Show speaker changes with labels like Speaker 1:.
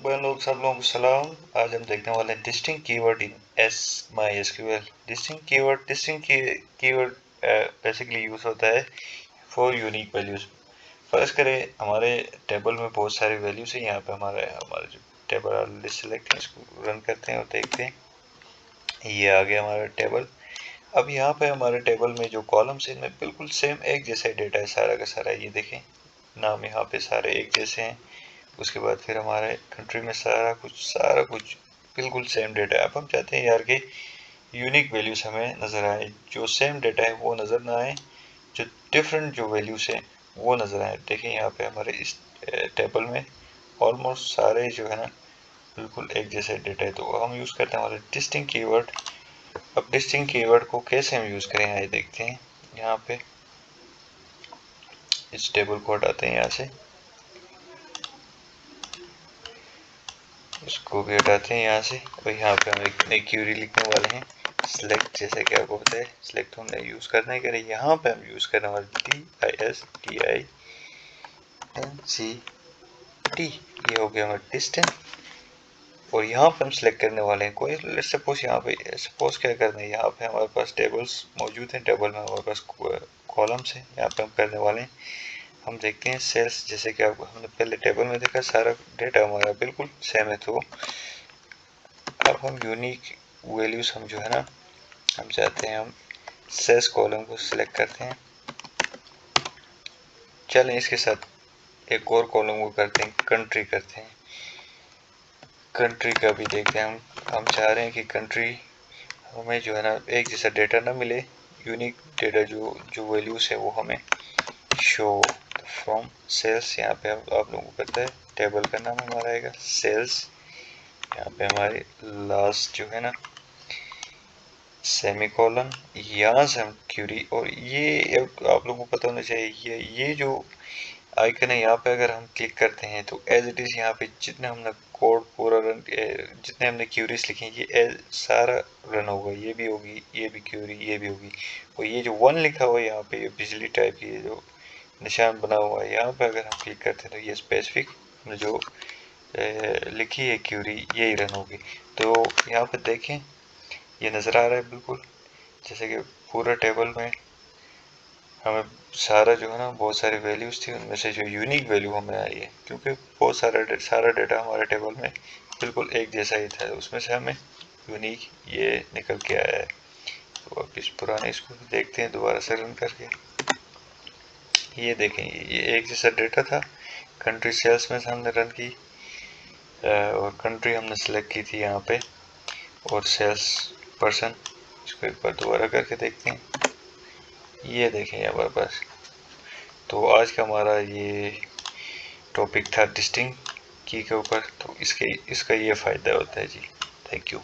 Speaker 1: लोग सब लोगों को सलाम। आज हम देखने वाले हैं डिस्टिंक्ट कीवर्ड इन MySQL। Distinct keyword basically use होता है फॉर यूनिक वैल्यूज। फर्स्ट करें, हमारे टेबल में बहुत सारे वैल्यूज हैं। यहाँ पे हमारा जो टेबल लिस्ट सेलेक्ट है, इसको रन करते हैं और देखते हैं। ये आ गया हमारा टेबल। अब यहाँ पे हमारे टेबल में जो कॉलम्स हैं इनमें बिल्कुल सेम एक जैसा डेटा है, सारा का सारा। ये देखें, नाम यहाँ पे सारे एक जैसे हैं। उसके बाद फिर हमारे कंट्री में सारा कुछ बिल्कुल सेम डेटा है। अब हम चाहते हैं यार कि यूनिक वैल्यूज हमें नज़र आए, जो सेम डेटा है वो नज़र ना आए, जो डिफरेंट जो वैल्यूज हैं वो नज़र आए। देखें यहाँ पे हमारे इस टेबल में ऑलमोस्ट सारे जो है ना बिल्कुल एक जैसे डेटा है। तो हम यूज़ करते हैं हमारे डिस्टिंक्ट कीवर्ड। अब डिस्टिंक्ट कीवर्ड को कैसे हम यूज़ करें आइए देखते हैं। यहाँ पे इस टेबल को हटाते हैं, यहाँ से इसको भी हटाते हैं यहाँ से, और यहाँ पे हम एक नई क्यूरी लिखने वाले हैं। सिलेक्ट, जैसे कि आपको पता है सिलेक्ट हमने यूज़ करना है करें। यहाँ पे हम यूज़ करने वाले DISTINCT। ये हो गया हमारा डिस्टेंस। और यहाँ पे हम सिलेक्ट करने वाले हैं कोई, लेट्स सपोज यहाँ पे सपोज क्या करना है, यहाँ पे हमारे पास टेबल्स मौजूद हैं। टेबल में हमारे पास कॉलम्स हैं। यहाँ पे हम करने वाले हैं, हम देखते हैं सेल्स। जैसे कि आपको हमने पहले टेबल में देखा सारा डेटा हमारा बिल्कुल सेम है। तो अब हम यूनिक वैल्यूज हम जो है ना हम चाहते हैं, हम सेल्स कॉलम को सिलेक्ट करते हैं। चलें इसके साथ एक और कॉलम को करते हैं, कंट्री करते हैं। कंट्री का भी देखते हैं। हम चाह रहे हैं कि कंट्री हमें जो है ना एक जैसा डेटा ना मिले, यूनिक डेटा जो जो वैल्यूज है वो हमें शो फ्रॉम सेल्स। यहाँ पे आप लोगों को पता है टेबल का नाम हमारा आएगा सेल्स। यहाँ पे हमारी लास्ट जो है ना सेमीकोलन, यहाँ से हम क्यूरी। और ये आप लोगों को पता होना चाहिए, ये जो आइकन है यहाँ पे अगर हम क्लिक करते हैं तो एज इट इज यहाँ पे जितने हमने कोड पूरा रन, जितने हमने क्यूरीज लिखी ये सारा रन होगा। ये भी होगी, ये भी क्यूरी, ये भी होगी। और ये जो 1 लिखा हुआ है यहाँ पे, ये बिजली टाइप की जो निशान बना हुआ है, यहाँ पे अगर हम क्लिक करते हैं तो ये स्पेसिफिक जो लिखी है क्यूरी यही रन होगी। तो यहाँ पे देखें ये नज़र आ रहा है बिल्कुल जैसे कि पूरा टेबल में हमें सारा जो है ना बहुत सारी वैल्यूज थी, उनमें से जो यूनिक वैल्यू हमें आई है, क्योंकि बहुत सारा डेटा हमारे टेबल में बिल्कुल एक जैसा ही था, उसमें से हमें यूनिक ये निकल के आया है। तो अब इस पुराने इसको देखते हैं दोबारा से रन करके। ये देखें ये एक जैसा डेटा था। कंट्री सेल्स में से हमने रन की और कंट्री हमने सेलेक्ट की थी यहाँ पे, और सेल्स पर्सन। इसको एक बार दोबारा करके देखते हैं। ये देखें हमारे पास। तो आज का हमारा ये टॉपिक था डिस्टिंक्ट की के ऊपर। तो इसका ये फ़ायदा होता है जी। Thank you.